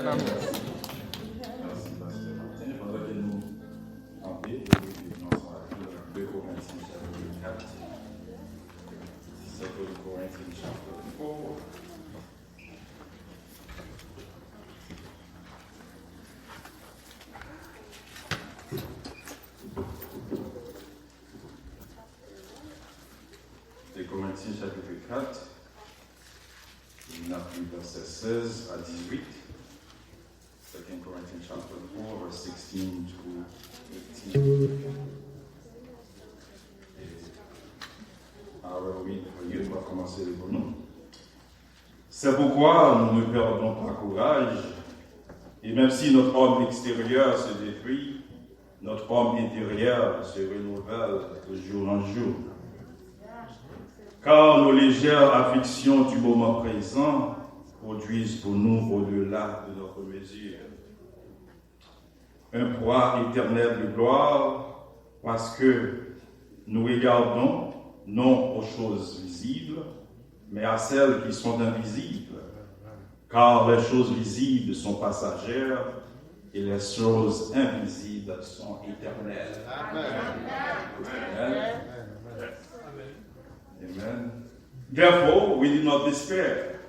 Merci, Pasteur Martin. Pendant que nous en paix, nous sommes 2 Corinthiens chapitre 4. 2 Corinthiens chapitre 4. Corinthiens chapitre 4, il a pris verset 16 à 18. 2 Corinthians chapter 4, verse 16 to 18. I will read for you. On va commencer pour nous. C'est pourquoi nous ne perdons pas courage, et même si notre homme extérieur se détruit, notre homme intérieur se renouvelle de jour en jour. Car nos légères afflictions du moment présent produisent pour nous au-delà de notre mesure un poids éternel de gloire, parce que nous regardons non aux choses visibles, mais à celles qui sont invisibles. Car les choses visibles sont passagères et les choses invisibles sont éternelles. Amen. Amen. Amen. Therefore, we do not despair,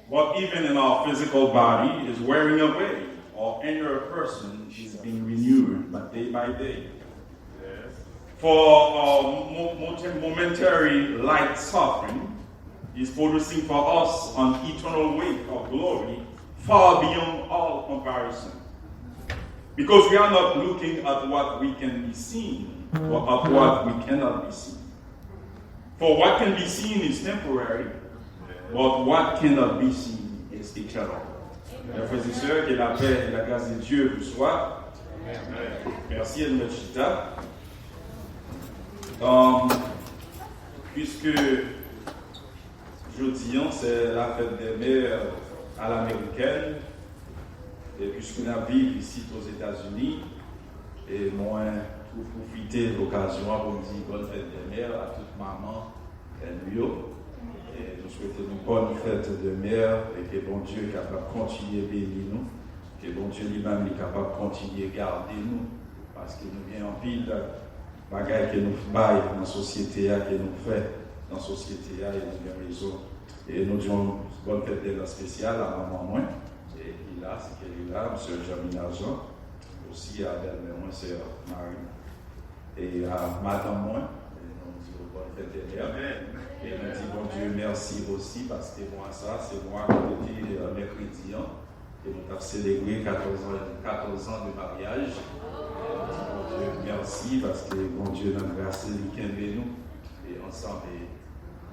but even in our physical body is wearing away, our inner person is being renewed by day. Yes. For momentary light suffering is producing for us an eternal weight of glory far beyond all comparison. Because we are not looking at what we can be seen, but at what we cannot be seen. For what can be seen is temporary, but what cannot be seen is eternal. Mes frères et sœurs, que la paix et la grâce de Dieu vous soient. Merci Edmond Chita. Puisque jeudi, c'est la fête des mères à l'américaine, et puisque nous vivons ici aux États-Unis, et moi, pour profiter de l'occasion pour me dire bonne fête des mères à toute maman et nous. Et nous souhaitons une bonne fête de mère et que bon Dieu est capable de continuer à bénir nous, que bon Dieu lui-même est capable de continuer à garder nous, parce que nous venons en pile de bagailles que nous faisons dans la société, que nous faisons dans la société, et nous avons raison. Et nous disons bonne fête de la spéciale à maman moi, et il a, c'est qu'elle est là, M. Jeremy Argent, aussi à belle-mère moi, c'est Marie. Et à Madame moi, et nous disons bonne fête de mère. Et nous disons bon Dieu merci aussi parce que moi ça, c'est moi qui ai dit mercredi, et nous avons célébré 14 ans de mariage. Et nous disons bon Dieu merci parce que bon Dieu nous a grâce nous et ensemble,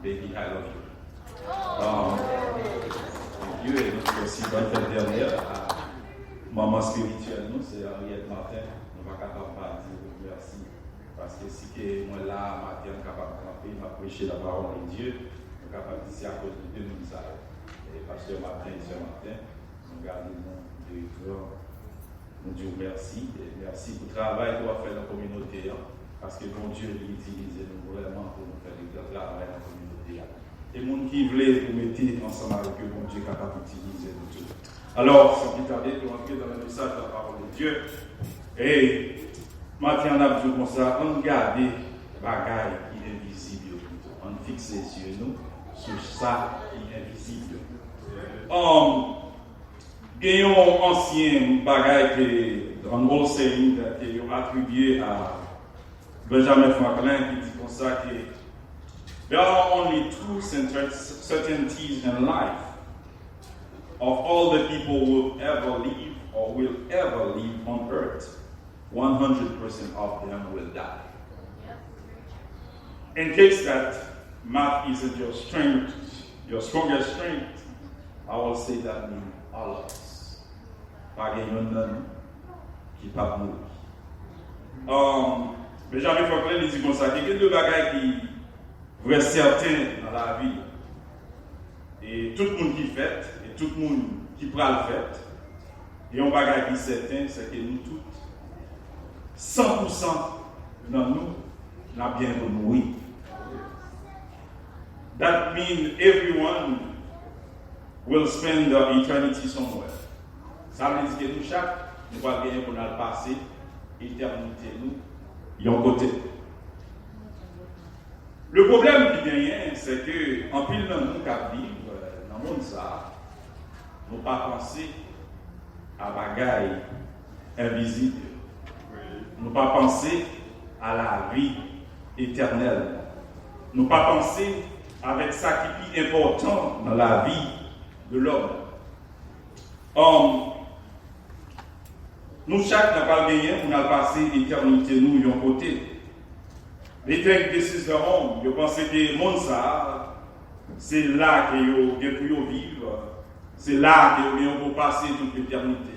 baby I love you. Dieu et nous disons aussi bonne fête dernière à maman spirituelle, nous, c'est Henriette Martin, nous ne sommes pas capables de dire merci. Parce que si que moi là, matin, je suis capable de camper, je prêcher la parole de Dieu, je suis capable de dire à cause de Dieu, nous savons. Et pasteur Martin et sœur Martin, nous gardons mon directeur, nous disons merci. Et merci pour le travail qu'on va faire dans la communauté. Parce que bon Dieu utilise nous vraiment pour nous faire du travail dans la communauté. Et les gens qui veulent vous mettre ensemble avec eux, bon Dieu est capable d'utiliser nous tous. Alors, sans plus tarder, pour entrer dans le message de la parole de Dieu. Et maintenant, on a besoin comme ça, on regarde les bagailles qui sont invisibles. On fixe les yeux nous sur ça qui est invisible. Il y a un ancien bagaille un gros saying qui est attribué à Benjamin Franklin qui dit comme ça que there are only two certainties in life. Of all the people who will ever live or will ever live on earth, 100% of them will die. In case that math isn't your strength, your strongest strength, I will say that means all of us. Pas quelqu'un qui pas mourir. Benjamin Franklin dit comme ça, il y a deux bagages qui vont certains dans la vie. Et tout le monde qui fait, et tout le monde qui prend le fait, et un bagage qui est certain, c'est que nous tous, 100% dans nous, nous avons bien mourir. That means everyone will spend their eternity somewhere. Ça veut dire que nous, chaque, nous allons gagner pour nous passer, éternité, nous, y en côté. Le problème qui gagne, c'est que, en pile dans nous qui vivent, dans le monde, ça, nous pas penser à bagaille invisible. Nous pas penser à la vie éternelle. Nous pas penser avec ça qui est important dans la vie de l'homme. Nous, chaque n'a pas gagné, on a passé l'éternité, nous, yon côté. Les textes de ces hommes, je pense que le monde, ça, c'est là que vous vivre. C'est là que vous passer toute l'éternité.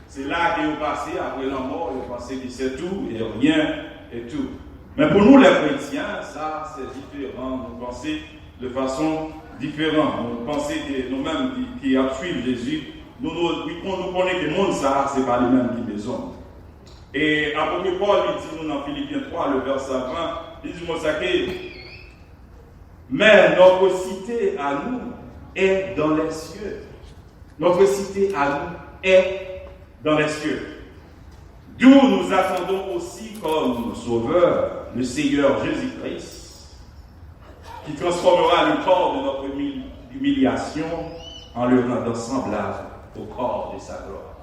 C'est là que vous passez après la mort, vous pensez que c'est tout et rien et tout. Mais pour nous, les chrétiens, ça, c'est différent. Nous pensons de façon différente. Nous pensons que nous-mêmes qui suivons Jésus, nous connaissons que le monde, ça, ce n'est pas les mêmes qui besoin. Et apôtre Paul, il dit nous dans Philippiens 3, le verset 20, il dit moi ça que mais notre cité à nous est dans les cieux. Notre cité à nous est dans les cieux. D'où nous attendons aussi comme sauveur le Seigneur Jésus-Christ, qui transformera le corps de notre humiliation en le rendant semblable au corps de sa gloire.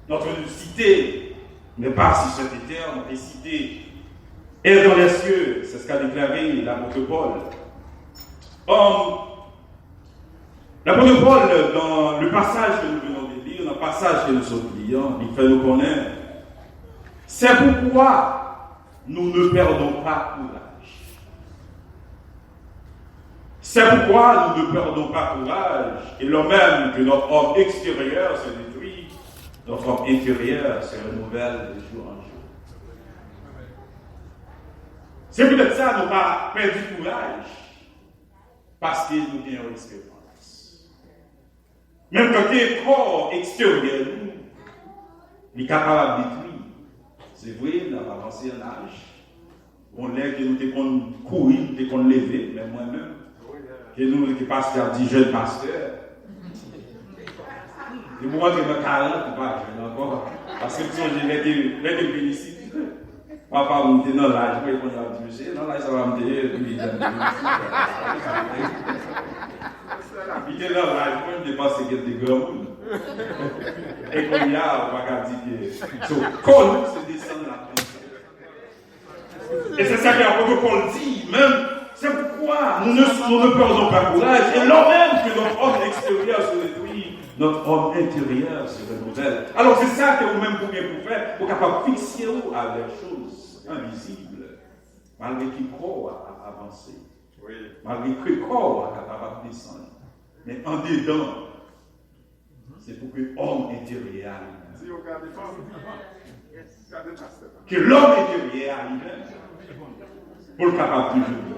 Notre cité n'est pas si cette terre, notre cité est dans les cieux. C'est ce qu'a déclaré l'apôtre Paul. L'apôtre Paul, dans le passage que nous venons de lire, dans le passage que nous sommes liant, il fait nous connaître. C'est pourquoi nous ne perdons pas courage. C'est pourquoi nous ne perdons pas courage. Et le même que notre homme extérieur se détruit, notre homme intérieur se renouvelle de jour en jour. C'est peut-être ça, nous pas perdu courage, parce que nous avons une espérance. Même quand le corps extérieur, nous, est capable de détruire. C'est vrai, nous avons avancé en âge. On l'a que nous devons courir, nous devons lever, mais moi-même, que nous, qui pasteur dit jeune pasteur, je vous montre que 40, pas jeune encore. Parce que si je vais te féliciter. Papa me dit non, là, je vais qu'on a dit, monsieur, non, là, ça va me dire, puis il dit, non, là, je peux me dépasser quelques grands. Et qu'on y a, on va dire que. Quand nous se descend la paix. Et c'est ça qu'apôtre Paul dit, même. C'est pourquoi nous ne perdons pas courage. Et lors même que notre homme extérieur se détruit, notre homme intérieur se renouvelle. Alors c'est ça que vous-même pouvez faire pour capable fixer à des choses invisibles, malgré qu'il croit à avancer, malgré qu'il croit à capable de descendre. Mais en dedans, c'est pour que l'homme intérieur arrive. Que l'homme intérieur arrive pour le capable de vivre.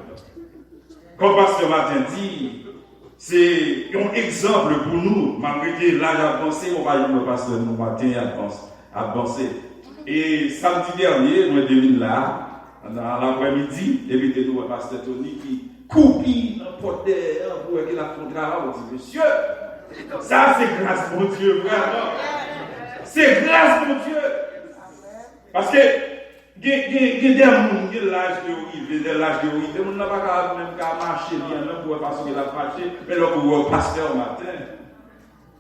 Comme Pasteur Martin dit, c'est un exemple pour nous, malgré que l'âge avancé, on va dire le Pasteur Martin avancé. Et samedi dernier, moi, devine là, dans l'après-midi, évitez nous le Pasteur Tony qui coupille un pote pour qu'il a fait travail. On dit, monsieur, ça c'est grâce mon Dieu, vraiment. C'est grâce mon Dieu. Parce que, il y a des gens qui ont l'âge de on n'a pas même qu'à marcher bien, même pour parce qu'il a marché, mais là pour le pasteur matin,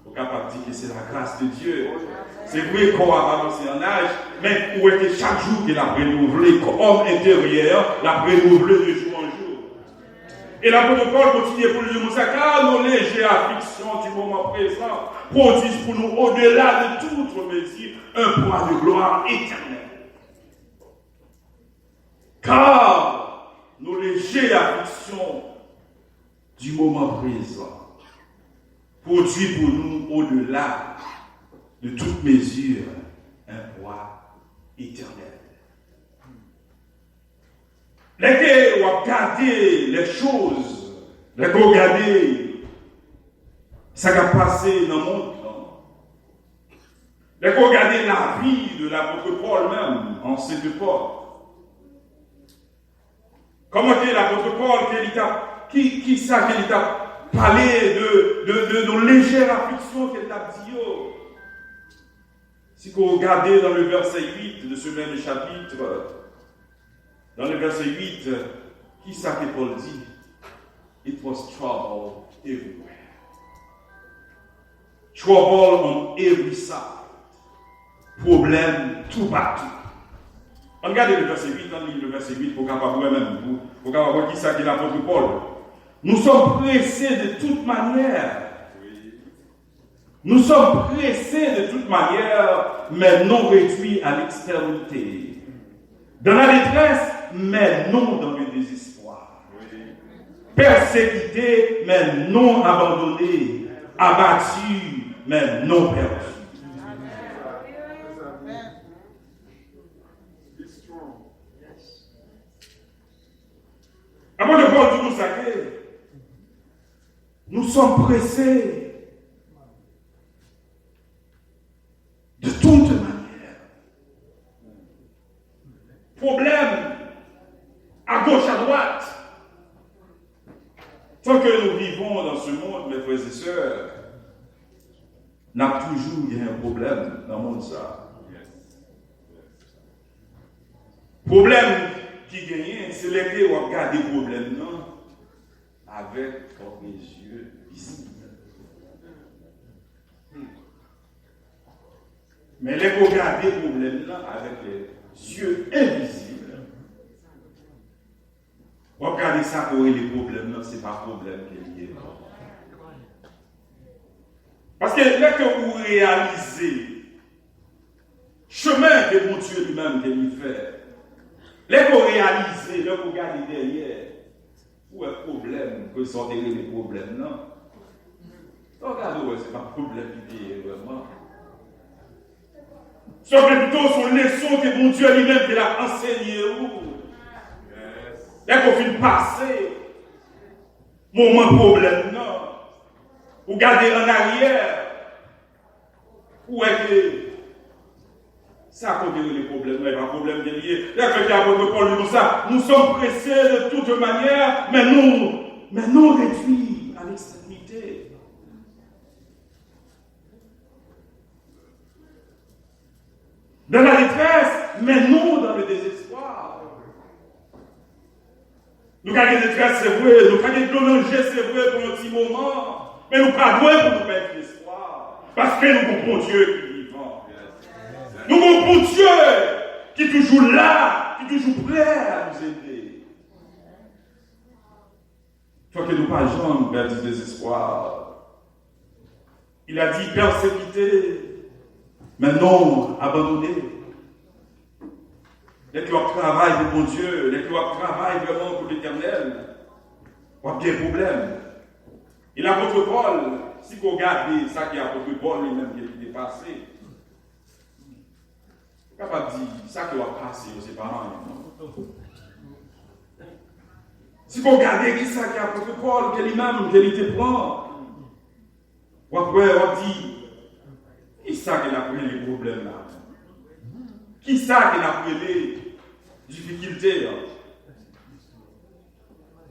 on est capable de dire que c'est la grâce de Dieu. C'est vrai qu'on va avancer en âge, mais où est que chaque jour qu'il a renouvelé, comme homme intérieur, l'a renouvelé de jour en jour. Et l'apôtre Paul continue pour lui dire, car nos légères afflictions du moment présent produisent pour nous, au-delà de toute mesure, un poids de gloire éternelle. Car nos légères afflictions du moment présent produisent pour nous, au-delà de toute mesure, un poids éternel. Lorsque vous regardez les choses, lorsque vous regardez ce qui a passé dans le monde, lorsque vous regardez la vie de l'apôtre Paul même, en cette époque, comment est l'apôtre Paul qui a parlé de nos légères afflictions qu'il a dit, Si vous regardez dans le verset 8 de ce même chapitre, dans le verset 8, qui ça que Paul dit? It was trouble everywhere. Trouble on every side. Problème tout partout. Regardez le verset 8, on lit le verset 8 pour qu'on voit même, pour qu'on voit qui ça qui est l'apôtre Paul. Nous sommes pressés de toute manière. Nous sommes pressés de toute manière, mais non réduits à l'extrémité. Dans la détresse, mais non dans le désespoir. Persécutés, mais non abandonnés. Abattus, mais non perdus. Avant de voir du nous sacré, nous sommes pressés de toute manière. Problème à gauche, à droite. Tant que nous vivons dans ce monde, mes frères et sœurs, n'a toujours eu un problème dans le monde ça. Problème qui gagne, c'est les où on regarde des problèmes non, avec les yeux visibles. Mais les regarder des problèmes là avec les yeux invisibles. Regardez ça pour les problèmes là, c'est pas problème qui est lié. Parce que là que vous réalisez chemin que mon Dieu lui-même qu'il fait. Là que vous réalisez, là que vous regardez derrière, où est le problème, que sont les problèmes, non? Regardez, c'est pas un problème qui est vraiment. Ce plutôt sont les leçons que mon Dieu lui-même a enseigné. Là qu'on finit passer, moment problème, non? Vous regardez en arrière, où est que ça a les problèmes, il n'y a pas de problème de lié. Là, que l'apôtre Paul nous dit ça, nous sommes pressés de toute manière, mais non réduits à l'extrémité. Dans la détresse, mais non dans le désespoir. Nous avons des détresse, c'est vrai, nous avons des danger, c'est vrai pour un petit moment, mais nous pas loin pour nous perdre l'espoir. Parce que nous avons Dieu qui est vivant. Nous avons Dieu qui est toujours là, qui est toujours prêt à nous aider. Il faut que nous ne pas jamais vers du désespoir. Il a dit persécuter, mais non abandonner. Les qui travaillent pour mon Dieu, les qui travaillent vraiment pour l'Éternel, on a bien problème. Et l'apôtre Paul, si vous regardez ça qui est l'apôtre Paul lui-même qui est passé, vous êtes capable de dire ça qui va passer aux parents. Si vous regardez qui ça qui est l'apôtre Paul, qui lui-même, qui était prend, vous dit qui ça qui a pris les problèmes là? Qui ça qui a pris les difficultés là?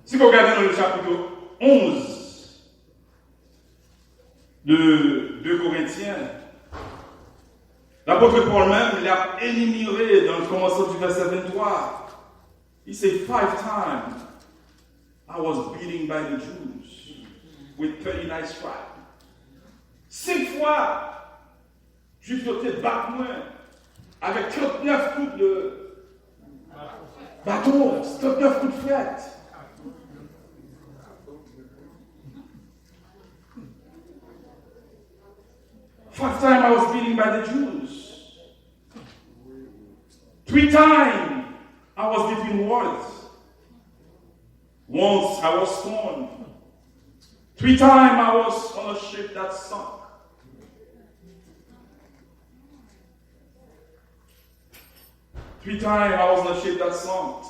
Si vous regardez dans le chapitre 11 de 2 Corinthiens, l'apôtre Paul même, il a énuméré dans le commencement du verset 23. Il dit 5 times I was beaten by the Jews with 39 stripes. 5 fois, Juifs étaient battus avec 39 coups de bâton, 39 coups de fête. First time I was beaten by the Jews. 3 times I was between words. Once I was stoned. 3 times I was on a ship that sunk. 3 times I was on a ship that sunk.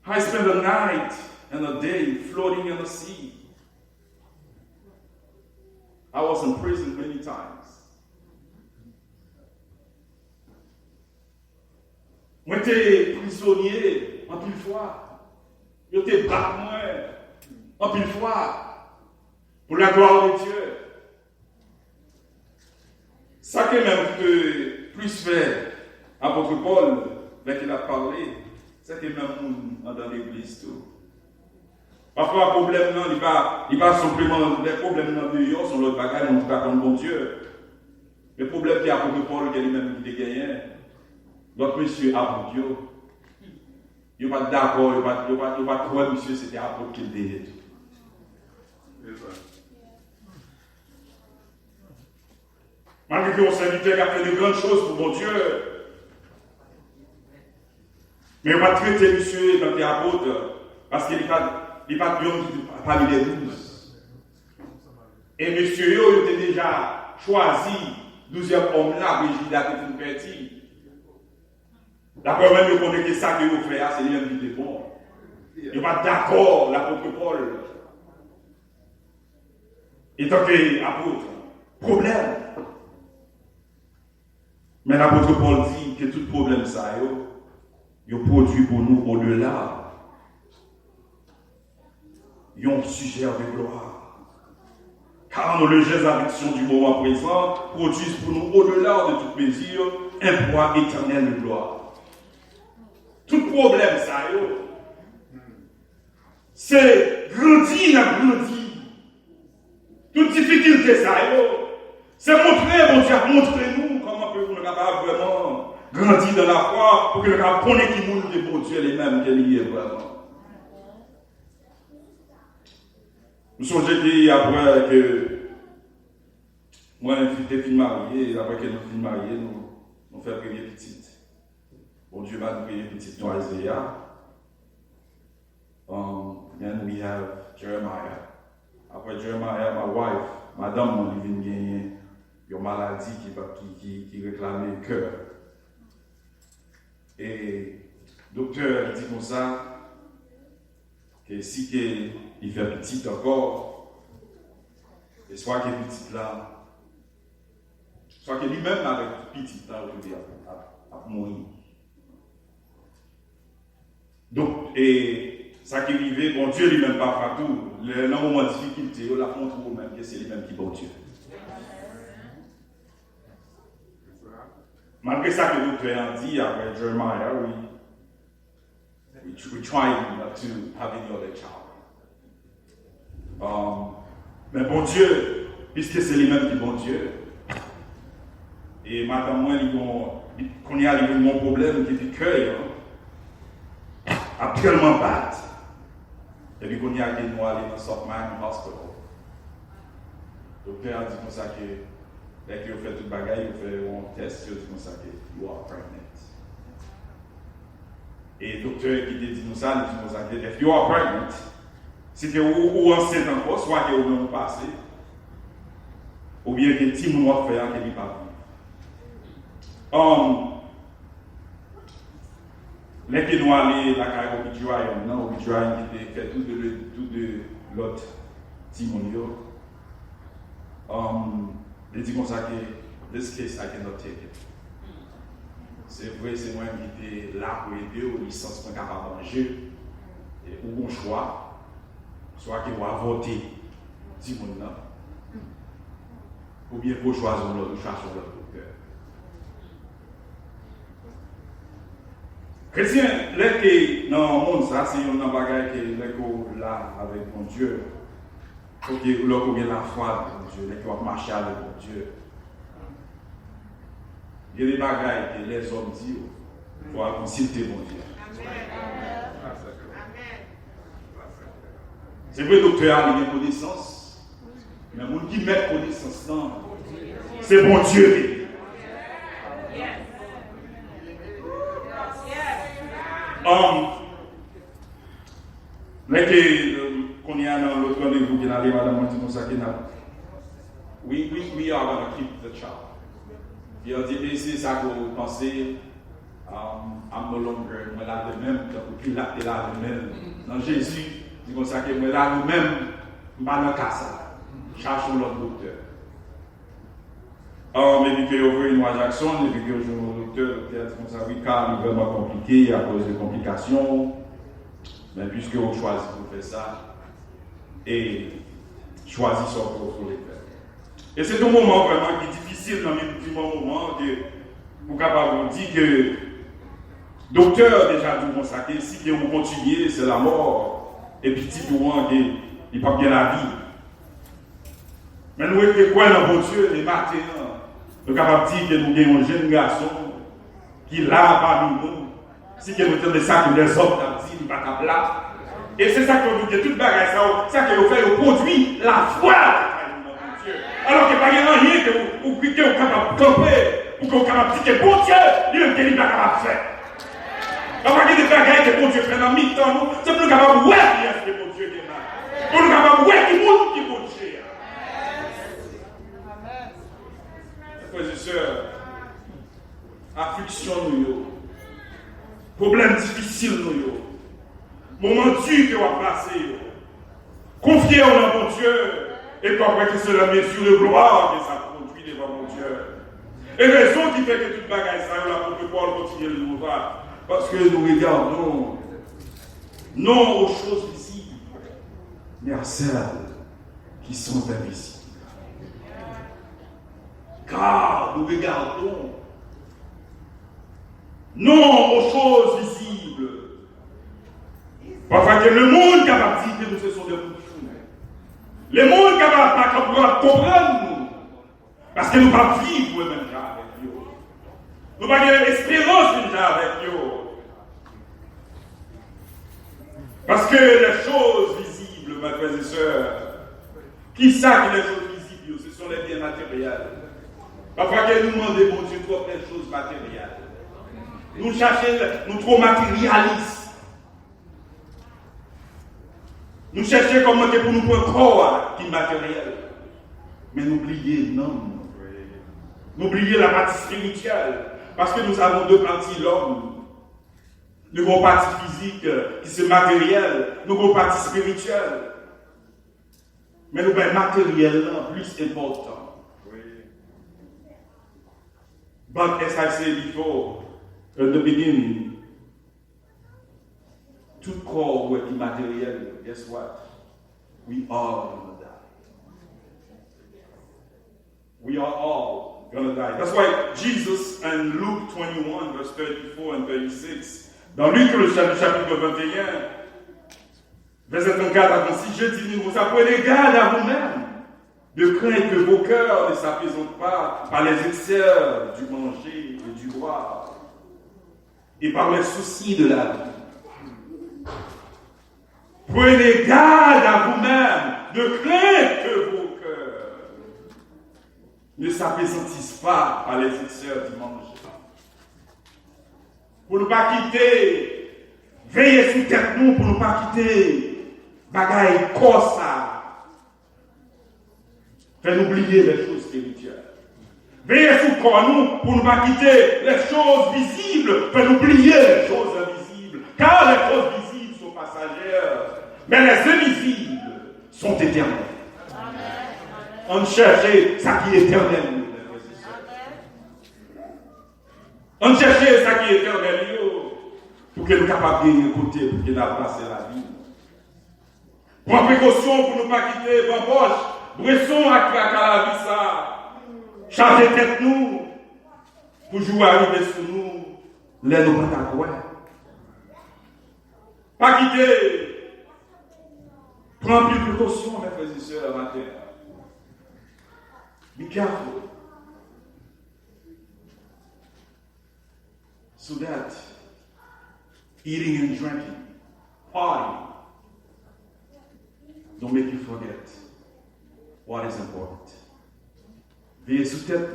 I spent a night and a day floating in the sea. I was in prison many times. Moi, j'étais prisonnier en pile fois. J'étais battu en pile fois. Pour la gloire de Dieu. Ça que même que plus fait apôtre Paul, dès qu'il a parlé, c'est que même dans l'église tout. Parfois, le problème, non, il va simplement, les problèmes dans le dehors sont l'autre bagage, on ne pas comme bon Dieu. Le problème qui a apôtre Paul, qui lui-même qui gagné, notre monsieur apôtre, il n'est pas d'accord, il n'est pas trop monsieur, c'était apôtre qui le délai. Malgré que mon serviteur a fait de grandes choses pour mon Dieu, mais on va traiter monsieur dans les apôtres parce qu'il n'est pas bien parmi les 12. Et monsieur, il était déjà choisi, 12e homme-là, Brigitte a été parti. D'après même, il connaît que ça que vous faites, c'est lui-même qui est bon. Il n'est pas d'accord, l'apôtre Paul. Et tant qu'apôtre, problème. Mais l'apôtre Paul dit que tout problème, ça, il produit pour nous au-delà. Il y a un sujet de gloire. Car nos légères afflictions du moment présent produisent pour nous au-delà de tout plaisir un poids éternel de gloire. Tout problème, ça, c'est grandir. Toute difficulté, ça, c'est montrer, mon Dieu, montrez-nous comment peut-nous capables vraiment grandir dans la foi pour que nous connaissions qui nous de bon Dieu les mêmes qu'il y est vraiment. Nous sommes dit après que moi, j'étais fille mariée, et après que nous sommes mariés, nous faisons prier petite. Bon Dieu m'a prié petite dans Isaiah. Then we have Jeremiah. Après Jeremiah, ma wife, madame, mon livre gagné une maladie qui réclamait le cœur. Et le docteur dit comme ça, que si il fait petit encore, et soit qu'il est petit là, soit que lui-même avec petit là, il va mourir. Donc, et ça qui arrive, bon Dieu lui-même pas partout. Le moment de difficulté, la montre vous-même que c'est lui-même qui est bon Dieu. Malgré ça que le docteur a dit après Jeremiah, we try not to have any other child. Mais bon Dieu, puisque c'est lui-même qui est bon Dieu, et madame moi, qu'on y a mon problème qui est du cœur, a tellement battu. Et puis qu'on y a nous aller dans Southman Hospital. Le docteur a dit comme ça que dès qu'il a fait tout le bagage, il a fait un test, il a dit comme ça que you are pregnant. Et le docteur qui dit comme ça, il dit comme ça que if you are pregnant, si tu es ou enceinte encore, soit que vous même passé, ou bien que tu m'as fait qu'il n'est pas venu. Les qui nous allés la carrière au Bidjoaï qui était fait tout de l'autre Timonio. Il dit comme ça que this case I cannot take it. C'est vrai, c'est moi qui était là pour aider aux licences qu'on capable de manger. Ou bon choix, soit qu'il va voter Timonio, ou bien pour choisir l'autre, chercher l'autre docteur. Chrétien, les dans le monde, ça, c'est un bagage qui est là avec mon Dieu. Il faut qu'il y ait la foi avec mon Dieu, les qui vont marcher avec mon Dieu. Il y a des bagages que les hommes disent, il faut consulter mon Dieu. C'est vrai, docteur, il y a une connaissance, mais les gens qui mettent connaissance là, c'est mon Dieu. Mais qu'on y a dans l'autre rendez-vous qui n'a pas madame dit comme ça qui n'a we are going to keep the child. Il a dit c'est ça que vous pensez I'm no longer moi là de même puis là de même dans Jésus dit comme ça que moi là de même pas dans casa cherchons l'autre docteur. Mais puis qu'il y a une Jackson, et puis qu'il y a un docteur dit comme ça, oui, car il est vraiment compliqué à cause de complications. Mais puisque on choisit pour faire ça, et choisit son pour les faire. Et c'est un moment vraiment qui est difficile. difficile dans les moments que vous êtes capable de dire que docteur déjà tout bon ça que si vous continuez c'est la mort et puis petit tout il n'est pas bien la vie. Mais nous sommes quoi dans bon Dieu les matins nous sommes capables de dire que nous avons un jeune garçon qui est là parmi nous. Si nous avons ça que les hommes ont dit, nous ne sommes pas là. Et c'est ça que nous disons, toute bagaille, ça que vous faites, vous produit la foi dans Dieu. Alors qu'il n'y a pas rien que vous êtes capable de camper, ou que vous êtes capable de dire que bon Dieu, lui-même qu'il n'est pas capable de faire. Il n'y a pas des bagailles que bon Dieu fait dans mi-temps, nous sommes capables de voir qui est-ce que bon Dieu est là. Nous sommes capables de voir qui est qui bon Dieu. Frères et sœurs, affliction nous, problème difficile nous, moment dur que vous avez passé, confiez en mon Dieu, et après que c'est la mesure de gloire que ça produit devant mon Dieu. Et raison qui fait que toute bagaille ça, l'apôtre Paul continue de nous voir, parce que nous regardons non aux choses visibles, mais à celles qui sont invisibles. Car nous regardons non aux choses visibles. Parfois que le monde capable de dire que nous ce sont des bouffons. Le monde capable de comprendre nous. Parce que nous ne pouvons pas vivre même avec eux. Nous n'avons pas d'espérance déjà avec eux. Parce que les choses visibles, mes frères et sœurs, qui savent que les choses visibles, ce sont les biens matériels. Parfois que nous demandons, mon Dieu, trop plein de choses matérielles. Nous cherchons, nous trop matérialistes. Nous cherchons comment pour nous prendre corps qui est matériel. Mais n'oubliez, non. N'oubliez la partie spirituelle. Parce que nous avons deux parties, l'homme. Nous avons une partie physique qui est matérielle. Nous avons une partie spirituelle. Mais nous avons un matériel plus important. But as I said before, at the beginning, tout corps est immatériel. Guess what? We are going to die. We are all going to die. That's why Jesus in Luke 21, verse 34 and 36, dans Luc, le chapitre 21, verset 34 à 36, je dis, vous apprenez garde à vous-même, de craindre que vos cœurs ne s'apaisantent pas par les excès du manger et du boire, et par les soucis de la vie. Prenez garde à vous-même, de craindre que vos cœurs ne s'apaisantissent pas par les excès du manger. Pour ne pas quitter, veillez sous tête nous pour ne pas quitter, bagaille corsa. Faites oublier les choses spirituelles. Veillez sous corps nous pour ne pas quitter les choses visibles. Faites oublier les choses invisibles. Car les choses visibles sont passagères, mais les invisibles sont éternelles. On cherche ça qui est éternel. On cherche ça qui est éternel pour que nous soyons capables de écouter, pour que nous passions la vie. Prends précaution pour ne pas quitter Bamboche. Bresson à la vie ça. Chargez tête nous. Pour jouer arriver sur nous. Les nous pas d'accord. Pas quitter. Prends plus de précaution, mes frères et sœurs, matin. Be careful. So that eating and drinking, partying, don't make you forget what is important. Veillez sous tête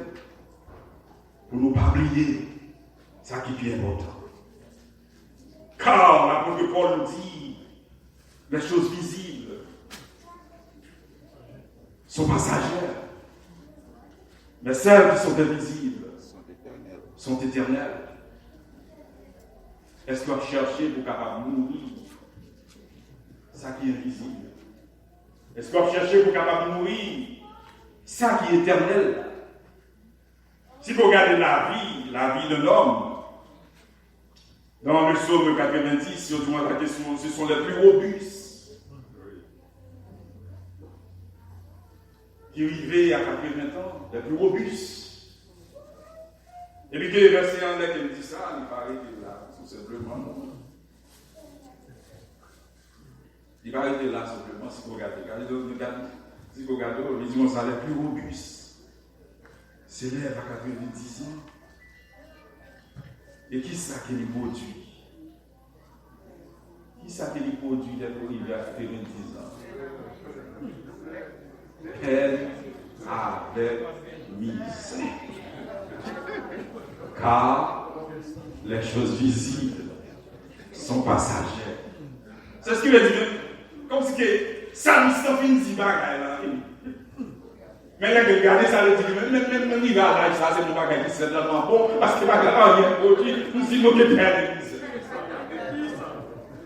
pour ne pas oublier ce qui est important. Car l'apôtre Paul nous dit les choses visibles sont passagères, mais celles qui sont invisibles sont éternelles. Est-ce que vous cherchez pour capable mourir ça qui est invisible? Est-ce que vous cherchez pour capable mourir ça qui est éternel? Si vous regardez la vie de l'homme, dans le psaume 90, si on demande la question, ce sont les plus robustes qui vivaient à 80 ans, les plus robustes. Et puis, que verset en qui me dit ça, il va arrêter là, tout simplement. Non. Il va arrêter là, simplement, si vous regardez. Si vous regardez, il dit, ça les plus robuste. S'élève à 90 ans. Et qui ça qui lui produit? Qui ça qui lui produit d'être arrivé à 90 ans? Peine avec misère. Car les choses visibles sont passagères. C'est ce qu'il veut dire. Comme si que ça nous fait une petite bagaille là. Mais là, regardez ça, le dit, même il va là, ça, c'est mon bagage qui c'est tellement bon, parce que bagage là, il y a un produit, nous si nous qui perdons.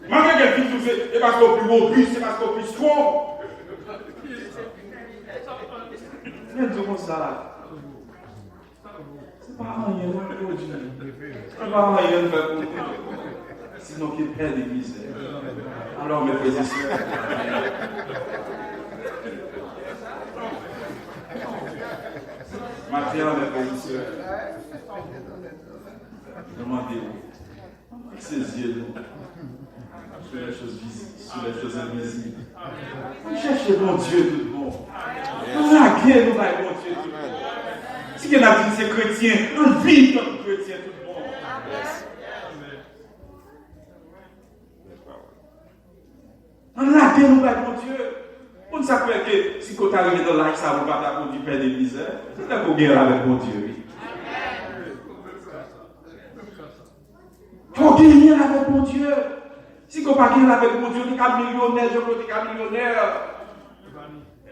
Malgré qu'elle dit tout c'est parce qu'on plus robuste, c'est parce qu'on plus strong. Viens dire comme ça. C'est pas rien, le produit. C'est pas rien de faire pour nous. Sinon, qui perd des misères. Alors, mes frères et sœurs. Matin, mes frères et sœurs. Demandez-vous. Fixez les yeux sur les choses visibles, sur les choses invisibles. Cherchez mon Dieu tout bon. Raquez nous avec mon Dieu tout bon. Si quelqu'un a dit c'est chrétien, on vit comme chrétien tout bon. On raquez nous avec mon Dieu. On ne sait pas que si vous arrivez dans l'âge, ça ne va pas pour du père des misères. C'est là qu'on guérit avec mon Dieu. Il faut guérir avec mon Dieu. Si vous ne pas guérir avec mon Dieu, vous êtes millionnaire, je veux dire millionnaire.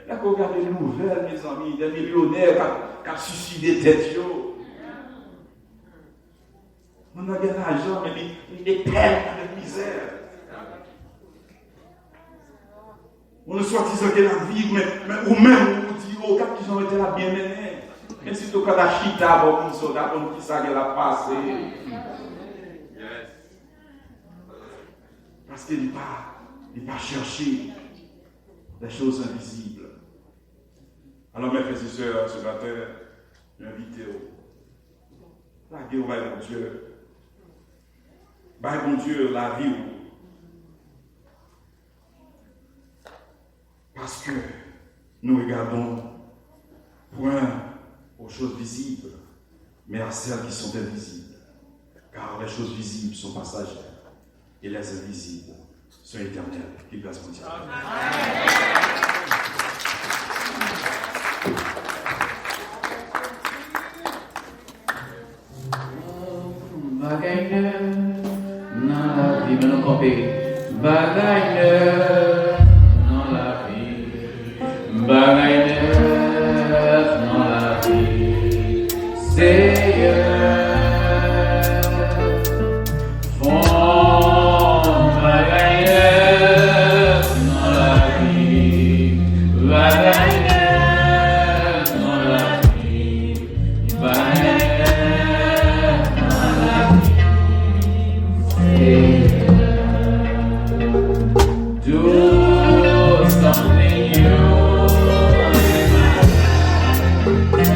Là qu'on regarde les nouvelles, mes amis, des millionnaires qui ont suicidé tête. On a bien l'argent, mais il est père de misère. On ne soit disant que la vie, mais ou même on dit, oh, quand ils ont été là bien menés. Mais si tu as la chita, bon, soldat, on dit ça qu'elle a passé. Parce qu'il n'est pas cherché les choses invisibles. Alors, mes frères et sœurs, ce matin, invitez-vous. La guerre va mon Dieu. Mon Dieu, la vie. Parce que nous regardons point aux choses visibles, mais à celles qui sont invisibles. Car les choses visibles sont passagères et les invisibles sont éternelles. Qui place mon Dieu. Bagaille dans la vie, mais nous comptons. Bagaille dans la vie, bagaille dans la vie, Seigneur, font bagaille dans la vie, bagaille dans la vie, bagaille. Do something new in my life.